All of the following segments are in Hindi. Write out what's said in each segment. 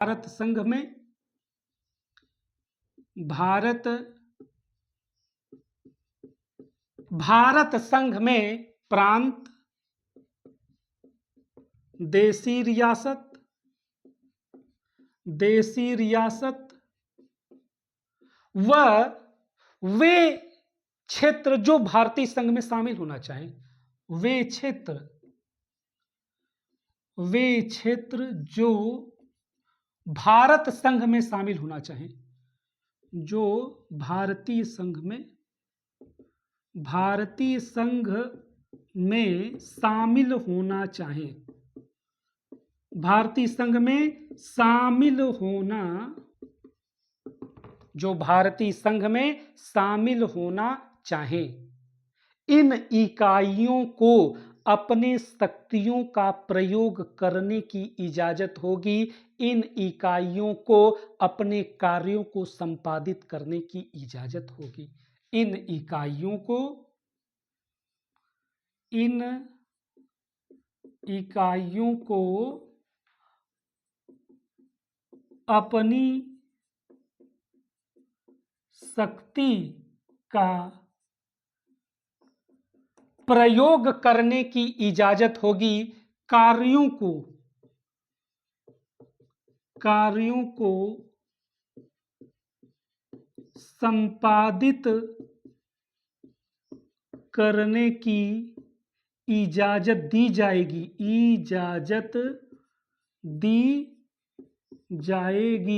भारत संघ में भारत संघ में प्रांत, देशी रियासत व वे क्षेत्र जो भारतीय संघ में शामिल होना चाहें, वे क्षेत्र जो भारत संघ में शामिल होना चाहें, जो भारतीय संघ में शामिल होना चाहें, भारतीय संघ में शामिल होना, जो भारतीय संघ में शामिल होना चाहें, इन इकाइयों को अपने शक्तियों का प्रयोग करने की इजाजत होगी, इन इकाइयों को अपने कार्यों को संपादित करने की इजाजत होगी, इन इकाइयों को अपनी शक्ति का प्रयोग करने की इजाजत होगी, कार्यों को संपादित करने की इजाजत दी जाएगी।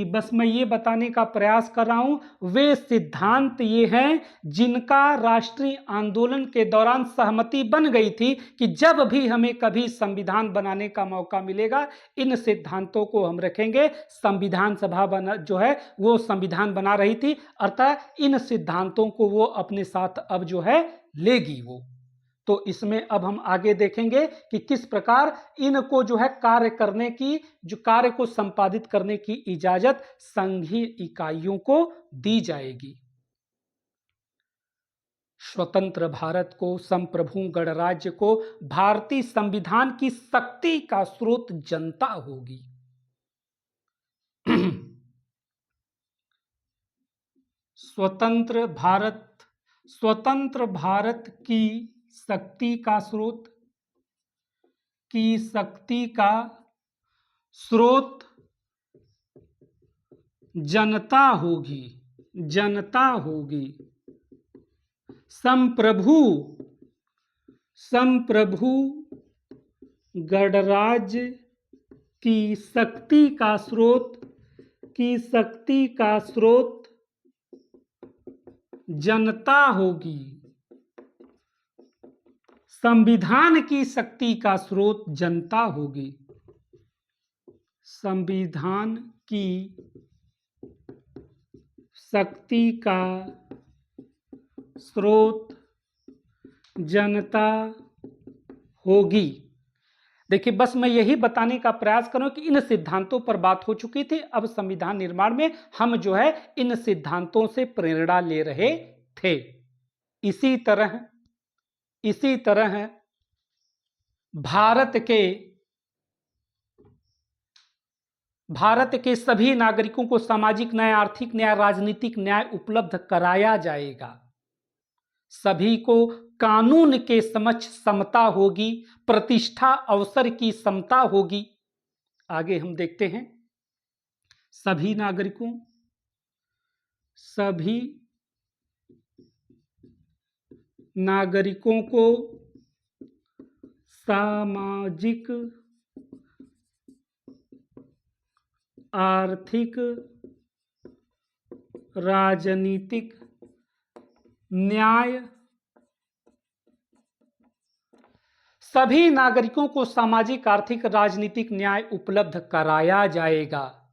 बस मैं ये बताने का प्रयास कर रहा हूं, वे सिद्धांत ये हैं जिनका राष्ट्रीय आंदोलन के दौरान सहमति बन गई थी कि जब भी हमें कभी संविधान बनाने का मौका मिलेगा, इन सिद्धांतों को हम रखेंगे। संविधान सभा जो है वो संविधान बना रही थी, अर्थात इन सिद्धांतों को वो अपने साथ अब जो है लेगी वो। तो इसमें अब हम आगे देखेंगे कि किस प्रकार इनको जो है कार्य करने की, जो कार्य को संपादित करने की इजाजत संघीय इकाइयों को दी जाएगी। स्वतंत्र भारत को, संप्रभु गणराज्य को भारतीय संविधान की शक्ति का स्रोत जनता होगी। स्वतंत्र भारत की शक्ति का स्रोत जनता होगी। संप्रभु गणराज्य की शक्ति का स्रोत जनता होगी। संविधान की शक्ति का स्रोत जनता होगी। संविधान की शक्ति का स्रोत जनता होगी। देखिए, बस मैं यही बताने का प्रयास कर रहा हूं कि इन सिद्धांतों पर बात हो चुकी थी। अब संविधान निर्माण में हम जो है इन सिद्धांतों से प्रेरणा ले रहे थे। इसी तरह भारत के सभी नागरिकों को सामाजिक न्याय, आर्थिक न्याय, राजनीतिक न्याय उपलब्ध कराया जाएगा। सभी को कानून के समक्ष समता होगी, प्रतिष्ठा, अवसर की समता होगी। आगे हम देखते हैं, सभी नागरिकों को सामाजिक, आर्थिक, राजनीतिक न्याय, सभी नागरिकों को सामाजिक, आर्थिक, राजनीतिक न्याय उपलब्ध कराया जाएगा।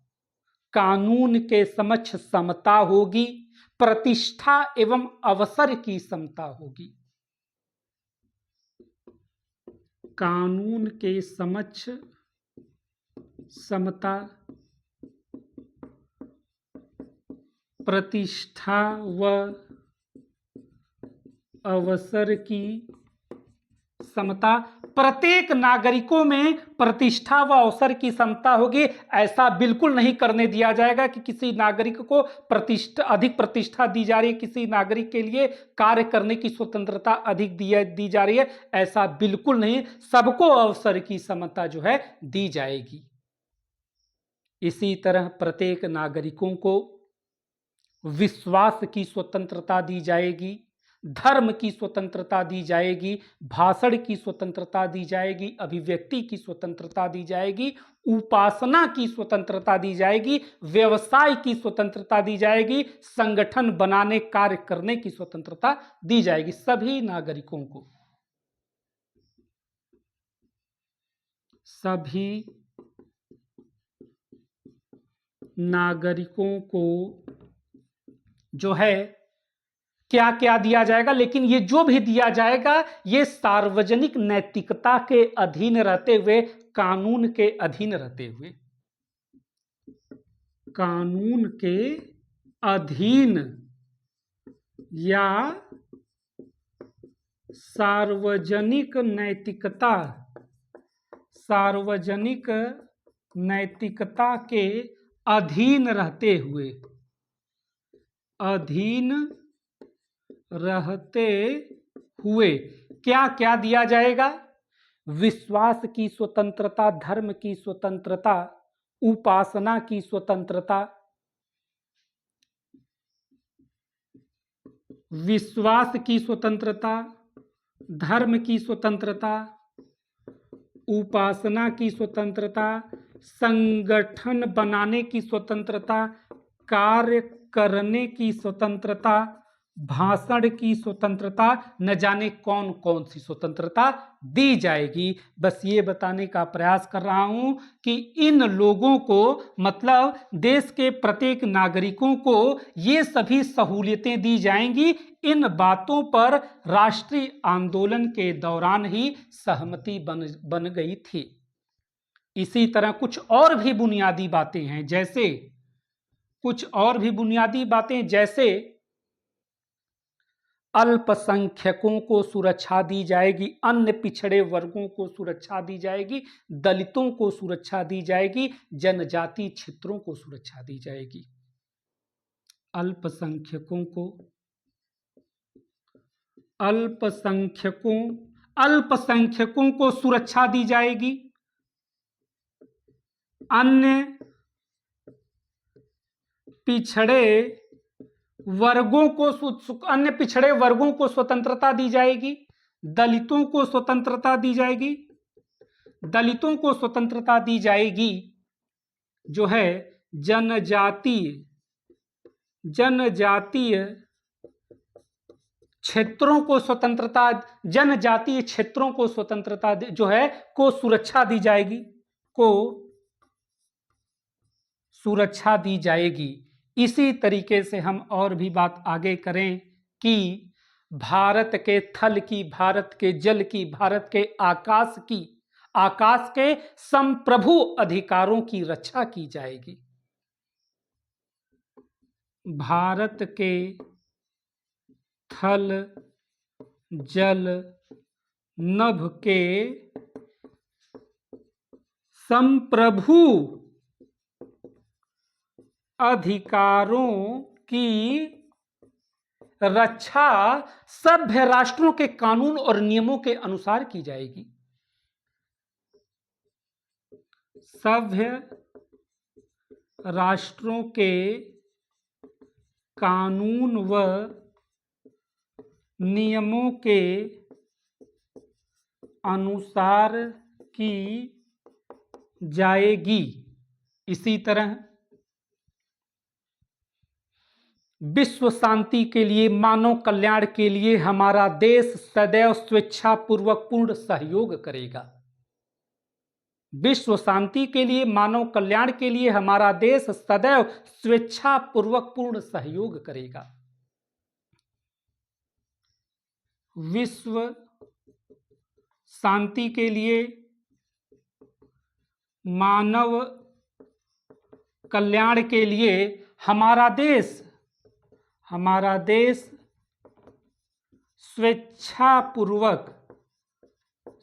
कानून के समक्ष समता होगी, प्रतिष्ठा एवं अवसर की समता होगी। कानून के समक्ष समता, प्रतिष्ठा व अवसर की समता। प्रत्येक नागरिकों में प्रतिष्ठा व अवसर की समता होगी। ऐसा बिल्कुल नहीं करने दिया जाएगा कि किसी नागरिक को अधिक प्रतिष्ठा दी जा रही है, किसी नागरिक के लिए कार्य करने की स्वतंत्रता अधिक दी जा रही है, ऐसा बिल्कुल नहीं। सबको अवसर की समता जो है दी जाएगी। इसी तरह प्रत्येक नागरिकों को विश्वास की स्वतंत्रता दी जाएगी, धर्म की स्वतंत्रता दी जाएगी, भाषण की स्वतंत्रता दी जाएगी, अभिव्यक्ति की स्वतंत्रता दी जाएगी, उपासना की स्वतंत्रता दी जाएगी, व्यवसाय की स्वतंत्रता दी जाएगी, संगठन बनाने कार्य करने की स्वतंत्रता दी जाएगी। सभी नागरिकों को, सभी नागरिकों को जो है क्या क्या दिया जाएगा, लेकिन ये जो भी दिया जाएगा ये सार्वजनिक नैतिकता के अधीन रहते हुए, कानून के अधीन रहते हुए, कानून के अधीन या सार्वजनिक नैतिकता, सार्वजनिक नैतिकता के अधीन रहते हुए, अधीन रहते हुए क्या क्या दिया जाएगा? विश्वास की स्वतंत्रता, धर्म की स्वतंत्रता, उपासना की स्वतंत्रता, विश्वास की स्वतंत्रता, धर्म की स्वतंत्रता, उपासना की स्वतंत्रता, संगठन बनाने की स्वतंत्रता, कार्य करने की स्वतंत्रता, भाषण की स्वतंत्रता, न जाने कौन कौन सी स्वतंत्रता दी जाएगी। बस ये बताने का प्रयास कर रहा हूं कि इन लोगों को, मतलब देश के प्रत्येक नागरिकों को ये सभी सहूलियतें दी जाएंगी। इन बातों पर राष्ट्रीय आंदोलन के दौरान ही सहमति बन गई थी। इसी तरह कुछ और भी बुनियादी बातें हैं, जैसे कुछ और भी बुनियादी बातें जैसे अल्पसंख्यकों को सुरक्षा दी जाएगी, अन्य पिछड़े वर्गों को सुरक्षा दी जाएगी, दलितों को सुरक्षा दी जाएगी, जनजाति क्षेत्रों को सुरक्षा दी जाएगी। अल्पसंख्यकों को, अल्पसंख्यकों को सुरक्षा दी जाएगी, अन्य पिछड़े वर्गों को स्वतंत्रता दी जाएगी, दलितों को स्वतंत्रता दी जाएगी, दलितों को स्वतंत्रता दी जाएगी, जो है जनजातीय क्षेत्रों को स्वतंत्रता, जनजातीय क्षेत्रों को स्वतंत्रता जो है को सुरक्षा दी जाएगी, को सुरक्षा दी जाएगी। इसी तरीके से हम और भी बात आगे करें कि भारत के थल की, भारत के जल की, भारत के आकाश की, आकाश के संप्रभु अधिकारों की रक्षा की जाएगी। भारत के थल, जल, नभ के संप्रभु अधिकारों की रक्षा सभ्य राष्ट्रों के कानून और नियमों के अनुसार की जाएगी। सभ्य राष्ट्रों के कानून व नियमों के अनुसार की जाएगी। इसी तरह विश्व शांति के लिए, मानव कल्याण के लिए हमारा देश सदैव स्वेच्छापूर्वक पूर्ण सहयोग करेगा। विश्व शांति के लिए, मानव कल्याण के लिए हमारा देश सदैव स्वेच्छापूर्वक पूर्ण सहयोग करेगा। विश्व शांति के लिए, मानव कल्याण के लिए हमारा देश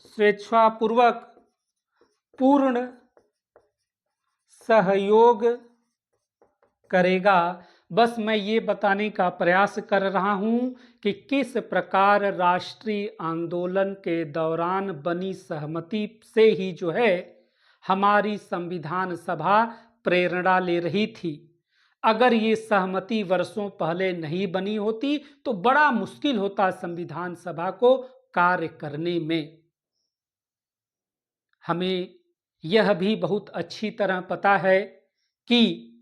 स्वेच्छापूर्वक पूर्ण सहयोग करेगा। बस मैं ये बताने का प्रयास कर रहा हूं कि किस प्रकार राष्ट्रीय आंदोलन के दौरान बनी सहमति से ही जो है हमारी संविधान सभा प्रेरणा ले रही थी। अगर ये सहमति वर्षों पहले नहीं बनी होती तो बड़ा मुश्किल होता संविधान सभा को कार्य करने में। हमें यह भी बहुत अच्छी तरह पता है कि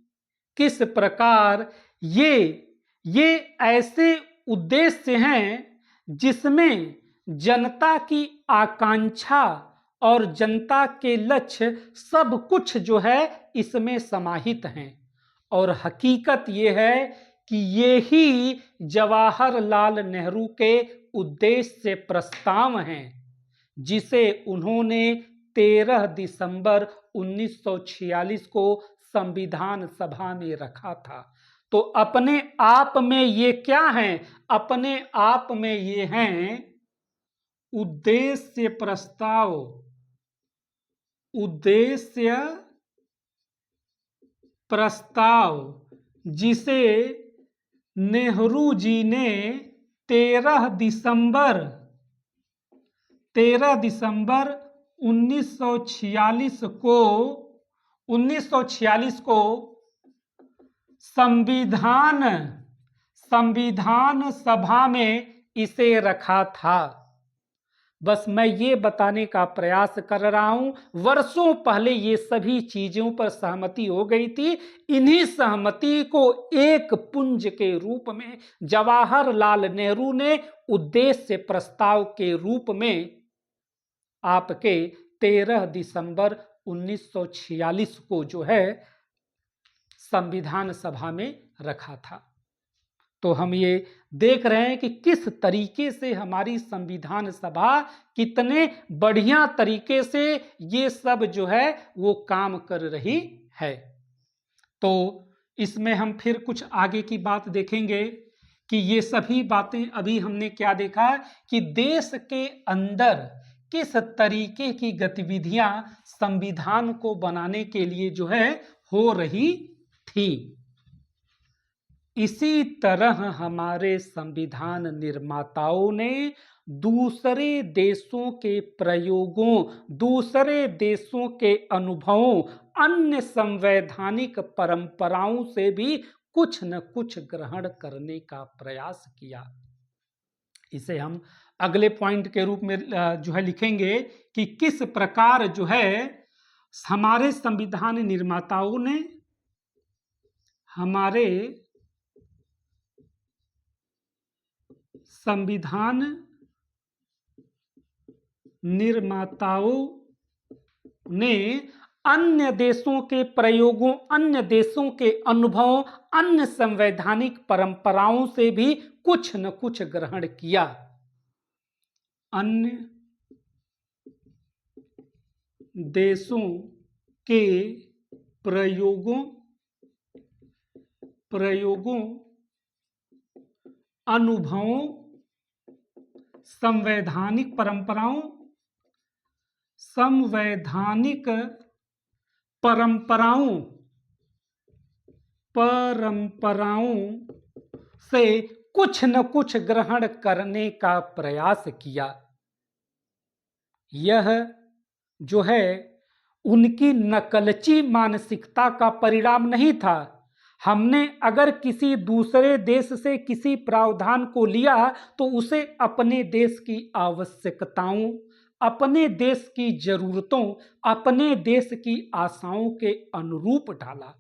किस प्रकार ये ऐसे उद्देश्य हैं जिसमें जनता की आकांक्षा और जनता के लक्ष्य सब कुछ जो है इसमें समाहित हैं। और हकीकत ये है कि ये ही जवाहरलाल नेहरू के उद्देश्य प्रस्ताव हैं जिसे उन्होंने 13 दिसंबर 1946 को संविधान सभा में रखा था। तो अपने आप में ये क्या हैं? अपने आप में ये हैं उद्देश्य प्रस्ताव। उद्देश्य प्रस्ताव जिसे नेहरू जी ने 13 दिसंबर 1946 को संविधान सभा में इसे रखा था। बस मैं ये बताने का प्रयास कर रहा हूं, वर्षों पहले ये सभी चीजों पर सहमति हो गई थी। इन्हीं सहमति को एक पुंज के रूप में जवाहरलाल नेहरू ने उद्देश्य प्रस्ताव के रूप में आपके 13 दिसंबर 1946 को जो है संविधान सभा में रखा था। तो हम ये देख रहे हैं कि किस तरीके से हमारी संविधान सभा कितने बढ़िया तरीके से ये सब जो है वो काम कर रही है। तो इसमें हम फिर कुछ आगे की बात देखेंगे कि ये सभी बातें अभी हमने क्या देखा कि देश के अंदर किस तरीके की गतिविधियां संविधान को बनाने के लिए जो है हो रही थी। इसी तरह हमारे संविधान निर्माताओं ने दूसरे देशों के प्रयोगों, दूसरे देशों के अनुभवों, अन्य संवैधानिक परंपराओं से भी कुछ न कुछ ग्रहण करने का प्रयास किया। इसे हम अगले पॉइंट के रूप में जो है लिखेंगे कि किस प्रकार जो है हमारे संविधान निर्माताओं ने हमारे संविधान निर्माताओं ने अन्य देशों के प्रयोगों, अन्य देशों के अनुभवों, अन्य संवैधानिक परंपराओं से भी कुछ न कुछ ग्रहण किया। अन्य देशों के प्रयोगों, अनुभवों, संवैधानिक परंपराओं से कुछ न कुछ ग्रहण करने का प्रयास किया। यह जो है उनकी नकलची मानसिकता का परिणाम नहीं था। हमने अगर किसी दूसरे देश से किसी प्रावधान को लिया तो उसे अपने देश की आवश्यकताओं, अपने देश की जरूरतों, अपने देश की आशाओं के अनुरूप ढाला।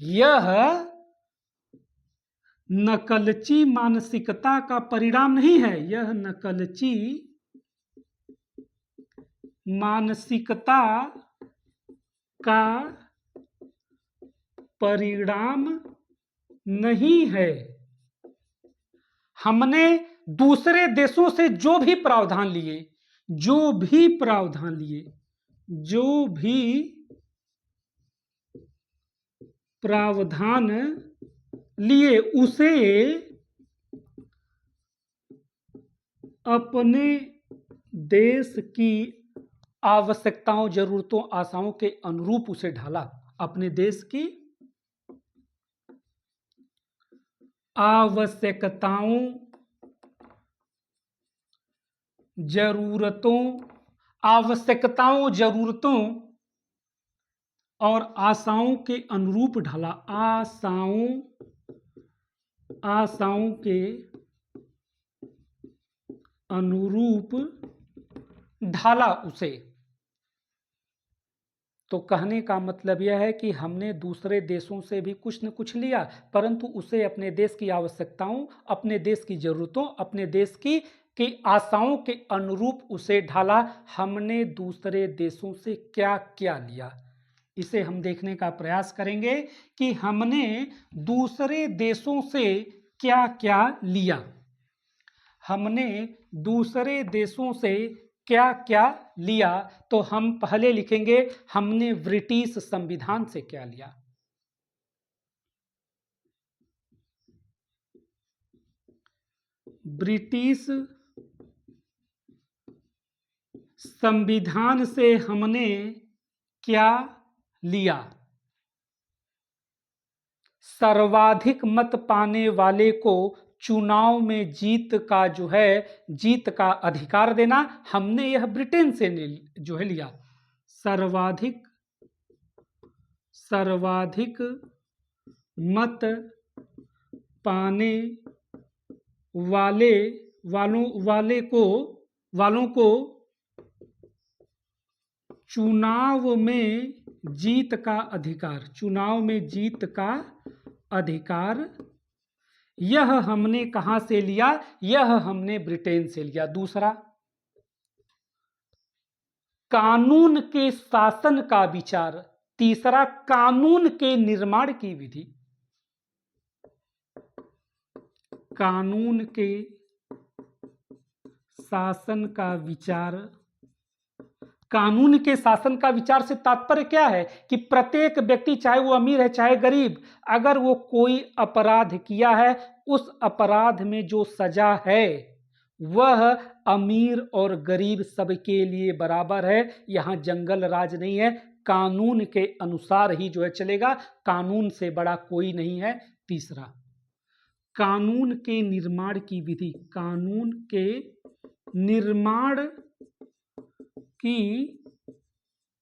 यह नकलची मानसिकता का परिणाम नहीं है, यह नकलची मानसिकता का परिणाम नहीं है। हमने दूसरे देशों से जो भी प्रावधान लिए उसे अपने देश की आवश्यकताओं, जरूरतों, आशाओं के अनुरूप उसे ढाला। अपने देश की आवश्यकताओं, जरूरतों और आशाओं के अनुरूप ढाला। आशाओं के अनुरूप ढाला उसे। तो कहने का मतलब यह है कि हमने दूसरे देशों से भी कुछ न कुछ लिया, परंतु उसे अपने देश की आवश्यकताओं, अपने देश की जरूरतों, अपने देश की आशाओं के अनुरूप उसे ढाला। हमने दूसरे देशों से क्या क्या लिया, इसे हम देखने का प्रयास करेंगे कि हमने दूसरे देशों से क्या क्या लिया। हमने दूसरे देशों से क्या क्या लिया, तो हम पहले लिखेंगे हमने ब्रिटिश संविधान से क्या लिया। ब्रिटिश संविधान से हमने क्या लिया। सर्वाधिक मत पाने वाले को चुनाव में जीत का अधिकार देना, हमने यह ब्रिटेन से जो है लिया। सर्वाधिक मत पाने वालों को चुनाव में जीत का अधिकार, यह हमने कहां से लिया, यह हमने ब्रिटेन से लिया। दूसरा, कानून के शासन का विचार। तीसरा, कानून के निर्माण की विधि। कानून के शासन का विचार। कानून के शासन का विचार से तात्पर्य क्या है कि प्रत्येक व्यक्ति, चाहे वो अमीर है चाहे गरीब, अगर वो कोई अपराध किया है, उस अपराध में जो सजा है वह अमीर और गरीब सबके लिए बराबर है। यहां जंगल राज नहीं है, कानून के अनुसार ही जो है चलेगा, कानून से बड़ा कोई नहीं है। तीसरा, कानून के निर्माण की विधि। कानून के निर्माण की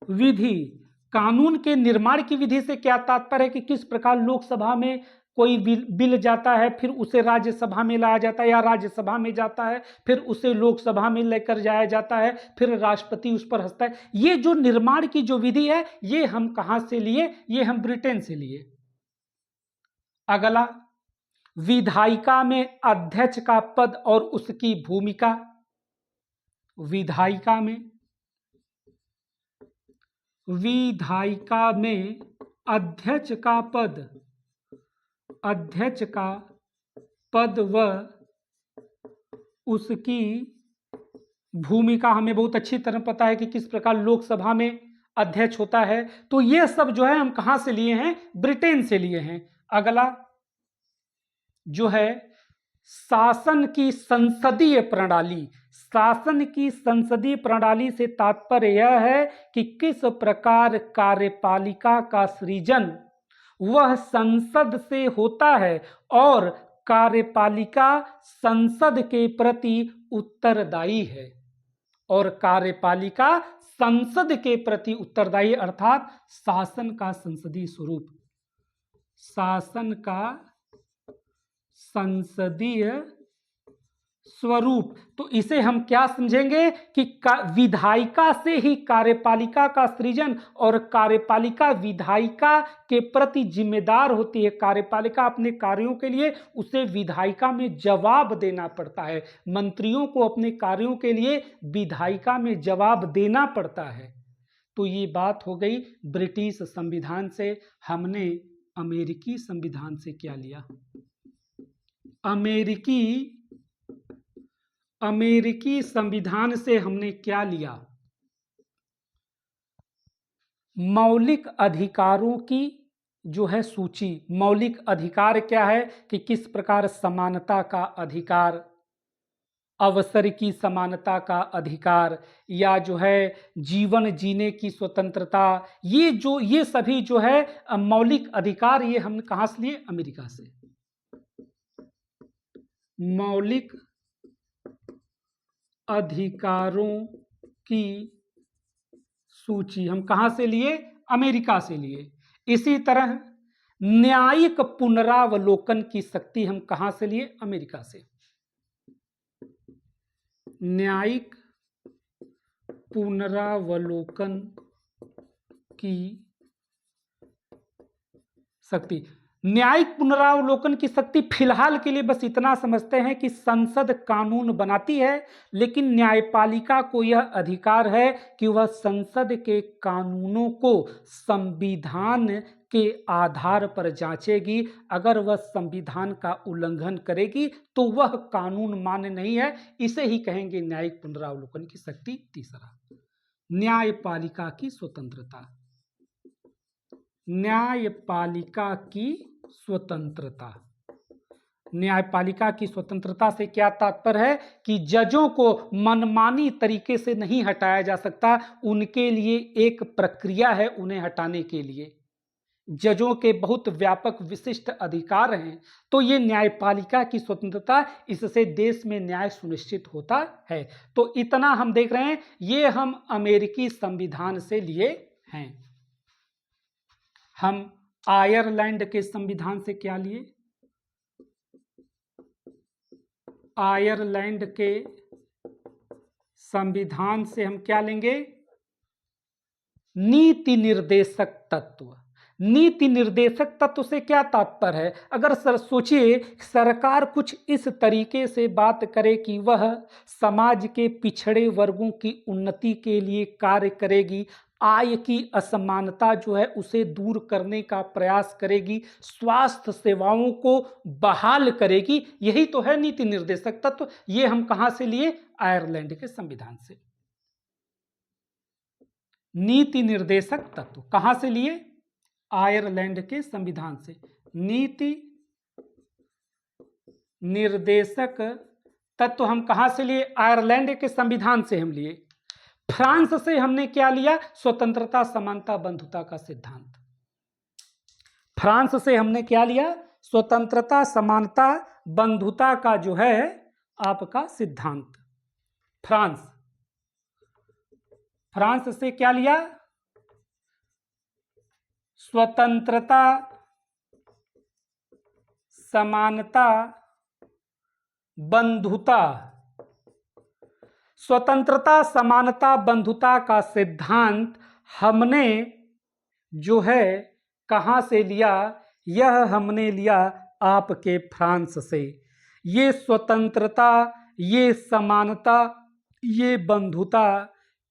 विधि। कानून के निर्माण की विधि से क्या तात्पर्य है कि किस प्रकार लोकसभा में कोई बिल जाता है, फिर उसे राज्यसभा में लाया जाता है, या राज्यसभा में जाता है, फिर उसे लोकसभा में लेकर जाया जाता है, फिर राष्ट्रपति उस पर हंसता है। ये जो निर्माण की जो विधि है, ये हम कहां से लिए, ये हम ब्रिटेन से लिए। अगला, विधायिका में अध्यक्ष का पद और उसकी भूमिका। विधायिका में अध्यक्ष का पद व उसकी भूमिका हमें बहुत अच्छी तरह पता है कि किस प्रकार लोकसभा में अध्यक्ष होता है। तो ये सब जो है हम कहां से लिए हैं, ब्रिटेन से लिए हैं। अगला जो है शासन की संसदीय प्रणाली। शासन की संसदीय प्रणाली से तात्पर्य यह है कि किस प्रकार कार्यपालिका का सृजन वह संसद से होता है और कार्यपालिका संसद के प्रति उत्तरदायी है। और कार्यपालिका संसद के प्रति उत्तरदायी, अर्थात शासन का संसदीय स्वरूप। शासन का संसदीय स्वरूप। तो इसे हम क्या समझेंगे कि विधायिका से ही कार्यपालिका का सृजन, और कार्यपालिका विधायिका के प्रति जिम्मेदार होती है। कार्यपालिका अपने कार्यों के लिए उसे विधायिका में जवाब देना पड़ता है। मंत्रियों को अपने कार्यों के लिए विधायिका में जवाब देना पड़ता है। तो ये बात हो गई ब्रिटिश संविधान से। हमने अमेरिकी संविधान से क्या लिया। अमेरिकी संविधान से हमने क्या लिया, मौलिक अधिकारों की जो है सूची। मौलिक अधिकार क्या है कि किस प्रकार समानता का अधिकार, अवसर की समानता का अधिकार, या जो है जीवन जीने की स्वतंत्रता, ये सभी जो है मौलिक अधिकार, ये हमने कहाँ से लिए? अमेरिका से। मौलिक अधिकारों की सूची हम कहाँ से लिए? अमेरिका से लिए। इसी तरह न्यायिक पुनरावलोकन की शक्ति हम कहाँ से लिए? अमेरिका से। न्यायिक पुनरावलोकन की शक्ति, न्यायिक पुनरावलोकन की शक्ति फिलहाल के लिए बस इतना समझते हैं कि संसद कानून बनाती है, लेकिन न्यायपालिका को यह अधिकार है कि वह संसद के कानूनों को संविधान के आधार पर जांचेगी। अगर वह संविधान का उल्लंघन करेगी तो वह कानून मान्य नहीं है। इसे ही कहेंगे न्यायिक पुनरावलोकन की शक्ति। तीसरा, न्यायपालिका की स्वतंत्रता। न्यायपालिका की स्वतंत्रता, न्यायपालिका की स्वतंत्रता से क्या तात्पर्य है कि जजों को मनमानी तरीके से नहीं हटाया जा सकता, उनके लिए एक प्रक्रिया है उन्हें हटाने के लिए। जजों के बहुत व्यापक विशिष्ट अधिकार हैं, तो ये न्यायपालिका की स्वतंत्रता, इससे देश में न्याय सुनिश्चित होता है। तो इतना हम देख रहे हैं, ये हम अमेरिकी संविधान से लिए हैं। हम आयरलैंड के संविधान से क्या लिए? आयरलैंड के संविधान से हम क्या लेंगे? नीति निर्देशक तत्व। नीति निर्देशक तत्व से क्या तात्पर्य है? अगर सोचिए, सरकार कुछ इस तरीके से बात करे कि वह समाज के पिछड़े वर्गों की उन्नति के लिए कार्य करेगी, आय की असमानता जो है उसे दूर करने का प्रयास करेगी, स्वास्थ्य सेवाओं को बहाल करेगी, यही तो है नीति निर्देशक तत्व। ये हम कहां से लिए? आयरलैंड के संविधान से। नीति निर्देशक तत्व कहां से लिए? आयरलैंड के संविधान से। नीति निर्देशक तत्व हम कहां से लिए? आयरलैंड के संविधान से हम लिए। फ्रांस से हमने क्या लिया? स्वतंत्रता, समानता, बंधुता का सिद्धांत। फ्रांस से हमने क्या लिया? स्वतंत्रता, समानता, बंधुता का जो है आपका सिद्धांत। फ्रांस से क्या लिया? स्वतंत्रता, समानता, बंधुता। स्वतंत्रता, समानता, बंधुता का सिद्धांत हमने जो है कहां से लिया? यह हमने लिया आपके फ्रांस से। ये स्वतंत्रता, ये समानता, ये बंधुता,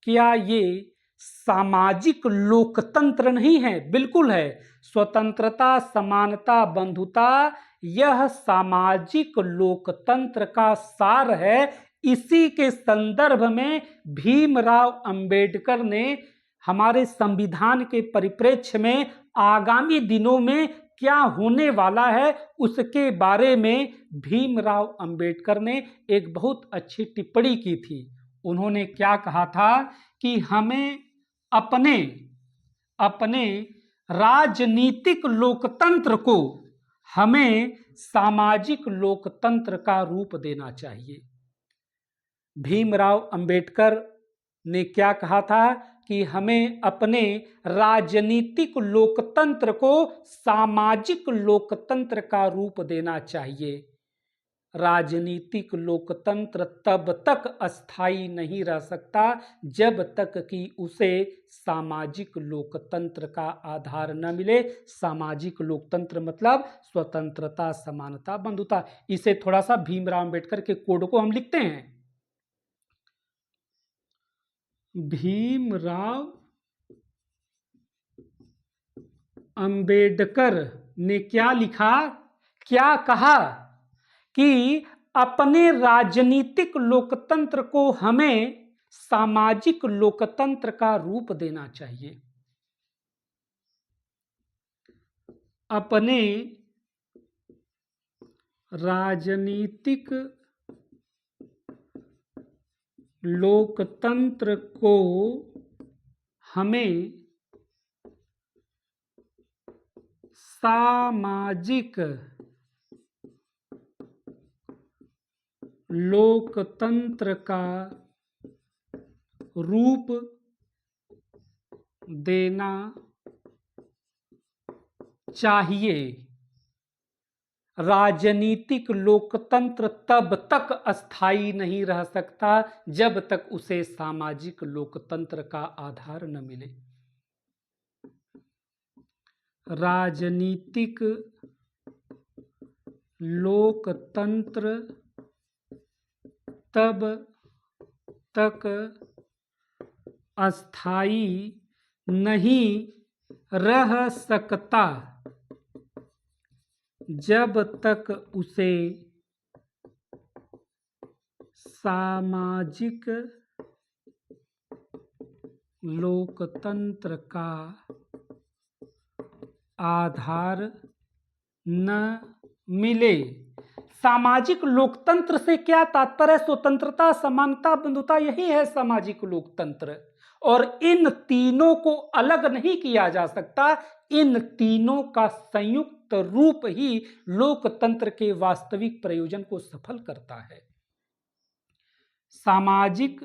क्या ये सामाजिक लोकतंत्र नहीं है? बिल्कुल है। स्वतंत्रता, समानता, बंधुता यह सामाजिक लोकतंत्र का सार है। इसी के संदर्भ में भीमराव अंबेडकर ने हमारे संविधान के परिप्रेक्ष्य में आगामी दिनों में क्या होने वाला है उसके बारे में भीमराव अंबेडकर ने एक बहुत अच्छी टिप्पणी की थी। उन्होंने क्या कहा था कि हमें अपने राजनीतिक लोकतंत्र को हमें सामाजिक लोकतंत्र का रूप देना चाहिए। भीमराव अंबेडकर ने क्या कहा था कि हमें अपने राजनीतिक लोकतंत्र को सामाजिक लोकतंत्र का रूप देना चाहिए। राजनीतिक लोकतंत्र तब तक अस्थायी नहीं रह सकता जब तक कि उसे सामाजिक लोकतंत्र का आधार न मिले। सामाजिक लोकतंत्र मतलब स्वतंत्रता, समानता, बंधुता। इसे थोड़ा सा भीमराव अंबेडकर के कोड को हम लिखते हैं। भीमराव अंबेडकर ने क्या लिखा, क्या कहा कि अपने राजनीतिक लोकतंत्र को हमें सामाजिक लोकतंत्र का रूप देना चाहिए। अपने राजनीतिक लोकतंत्र को हमें सामाजिक लोकतंत्र का रूप देना चाहिए। राजनीतिक लोकतंत्र तब तक अस्थायी नहीं रह सकता जब तक उसे सामाजिक लोकतंत्र का आधार न मिले। राजनीतिक लोकतंत्र तब तक अस्थायी नहीं रह सकता जब तक उसे सामाजिक लोकतंत्र का आधार न मिले। सामाजिक लोकतंत्र से क्या तात्पर्य? स्वतंत्रता, समानता, बंधुता, यही है सामाजिक लोकतंत्र। और इन तीनों को अलग नहीं किया जा सकता। इन तीनों का संयुक्त रूप ही लोकतंत्र के वास्तविक प्रयोजन को सफल करता है। सामाजिक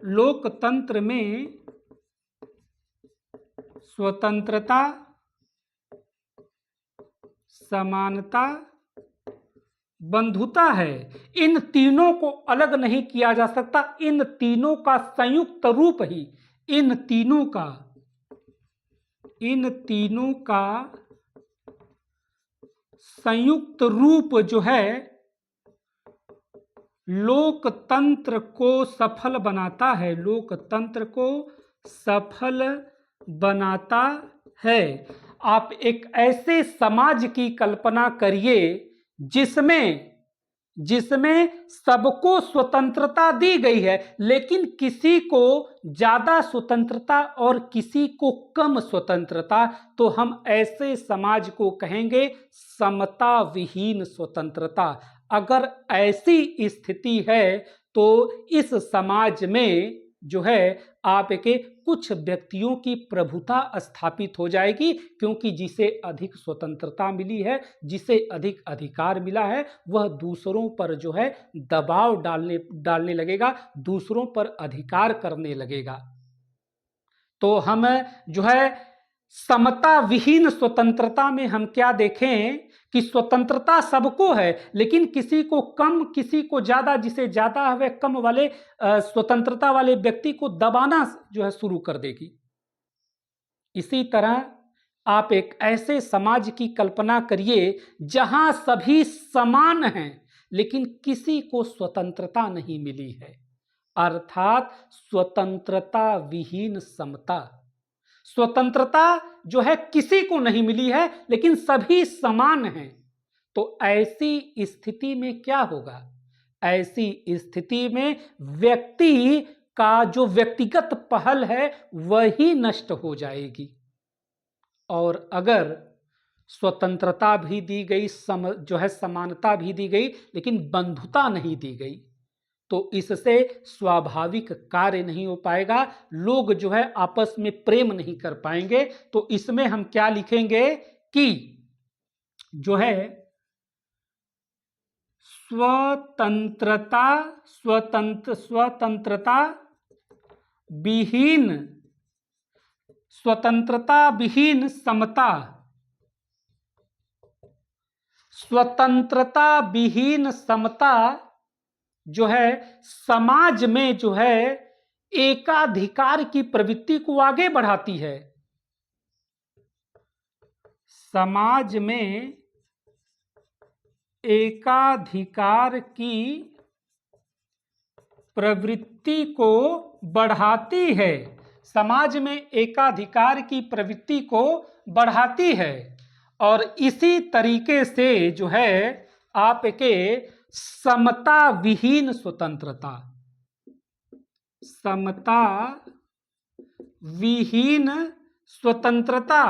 लोकतंत्र में स्वतंत्रता, समानता, बंधुता है। इन तीनों को अलग नहीं किया जा सकता। इन तीनों का संयुक्त रूप ही इन तीनों का संयुक्त रूप जो है लोकतंत्र को सफल बनाता है। लोकतंत्र को सफल बनाता है। आप एक ऐसे समाज की कल्पना करिए जिसमें सबको स्वतंत्रता दी गई है, लेकिन किसी को ज्यादा स्वतंत्रता और किसी को कम स्वतंत्रता। तो हम ऐसे समाज को कहेंगे समता विहीन स्वतंत्रता। अगर ऐसी स्थिति है तो इस समाज में जो है आपके कुछ व्यक्तियों की प्रभुता स्थापित हो जाएगी, क्योंकि जिसे अधिक स्वतंत्रता मिली है, जिसे अधिक अधिकार मिला है, वह दूसरों पर जो है दबाव डालने लगेगा, दूसरों पर अधिकार करने लगेगा। तो हम जो है समता विहीन स्वतंत्रता में हम क्या देखें कि स्वतंत्रता सबको है, लेकिन किसी को कम, किसी को ज्यादा, जिसे ज्यादा है वह कम वाले स्वतंत्रता वाले व्यक्ति को दबाना जो है शुरू कर देगी। इसी तरह आप एक ऐसे समाज की कल्पना करिए जहां सभी समान हैं, लेकिन किसी को स्वतंत्रता नहीं मिली है, अर्थात स्वतंत्रता विहीन समता। स्वतंत्रता जो है किसी को नहीं मिली है, लेकिन सभी समान हैं। तो ऐसी स्थिति में क्या होगा? ऐसी स्थिति में व्यक्ति का जो व्यक्तिगत पहल है वही नष्ट हो जाएगी। और अगर स्वतंत्रता भी दी गई, जो है समानता भी दी गई, लेकिन बंधुता नहीं दी गई, तो इससे स्वाभाविक कार्य नहीं हो पाएगा। लोग जो है आपस में प्रेम नहीं कर पाएंगे। तो इसमें हम क्या लिखेंगे कि जो है स्वतंत्रता विहीन समता, स्वतंत्रता विहीन समता जो है समाज में जो है एकाधिकार की प्रवृत्ति को आगे बढ़ाती है। समाज में एकाधिकार की प्रवृत्ति को बढ़ाती है। समाज में एकाधिकार की प्रवृत्ति को बढ़ाती है। और इसी तरीके से जो है आपके समता विहीन स्वतंत्रता, समता विहीन स्वतंत्रता,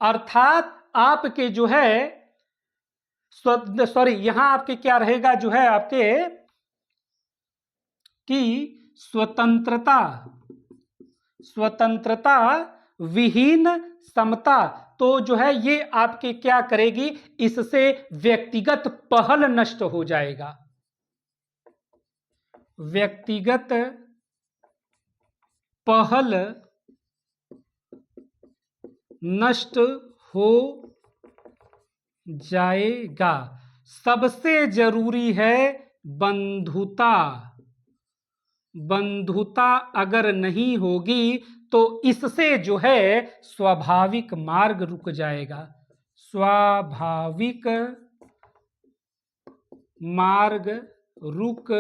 अर्थात आपके जो है सॉरी, यहां आपके क्या रहेगा जो है आपके कि स्वतंत्रता, स्वतंत्रता विहीन समता। तो जो है ये आपके क्या करेगी, इससे व्यक्तिगत पहल नष्ट हो जाएगा, व्यक्तिगत पहल नष्ट हो जाएगा। सबसे जरूरी है बंधुता, बंधुता अगर नहीं होगी तो इससे जो है स्वाभाविक मार्ग रुक जाएगा, स्वाभाविक मार्ग रुक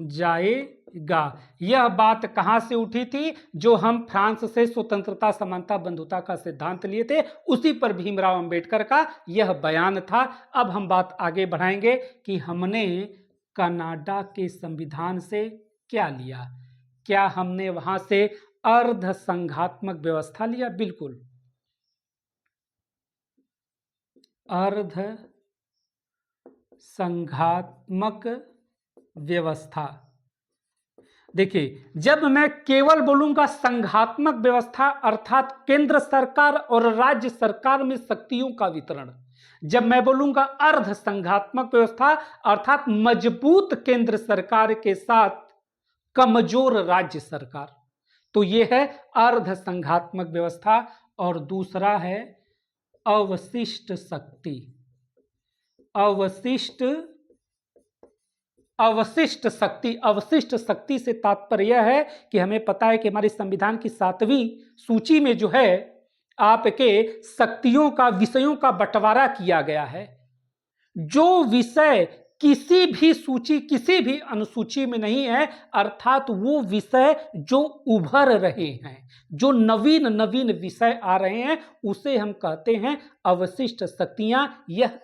जाएगा। यह बात कहां से उठी थी, जो हम फ्रांस से स्वतंत्रता समानता बंधुता का सिद्धांत लिए थे, उसी पर भीमराव अंबेडकर का यह बयान था। अब हम बात आगे बढ़ाएंगे कि हमने कनाडा के संविधान से क्या लिया। क्या हमने वहां से अर्ध संघात्मक व्यवस्था लिया? बिल्कुल, अर्ध संघात्मक व्यवस्था। देखिए, जब मैं केवल बोलूंगा संघात्मक व्यवस्था अर्थात केंद्र सरकार और राज्य सरकार में शक्तियों का वितरण, जब मैं बोलूंगा अर्ध संघात्मक व्यवस्था अर्थात मजबूत केंद्र सरकार के साथ कमजोर राज्य सरकार, तो यह है अर्ध संघात्मक व्यवस्था। और दूसरा है अवशिष्ट शक्ति, अवशिष्ट शक्ति। अवशिष्ट शक्ति से तात्पर्य यह है कि हमें पता है कि हमारे संविधान की 7वीं सूची में जो है आपके शक्तियों का, विषयों का बंटवारा किया गया है। जो विषय किसी भी सूची, किसी भी अनुसूची में नहीं है, अर्थात वो विषय जो उभर रहे हैं, जो नवीन नवीन विषय आ रहे हैं, उसे हम कहते हैं अवशिष्ट शक्तियां। यह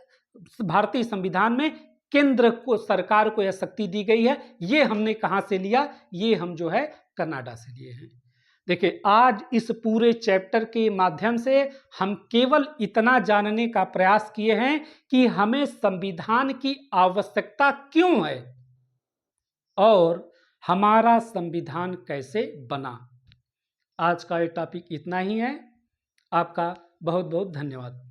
भारतीय संविधान में केंद्र को, सरकार को यह शक्ति दी गई है। ये हमने कहां से लिया? ये हम जो है कनाडा से लिए हैं। देखिए, आज इस पूरे चैप्टर के माध्यम से हम केवल इतना जानने का प्रयास किए हैं कि हमें संविधान की आवश्यकता क्यों है और हमारा संविधान कैसे बना। आज का ये टॉपिक इतना ही है। आपका बहुत बहुत धन्यवाद।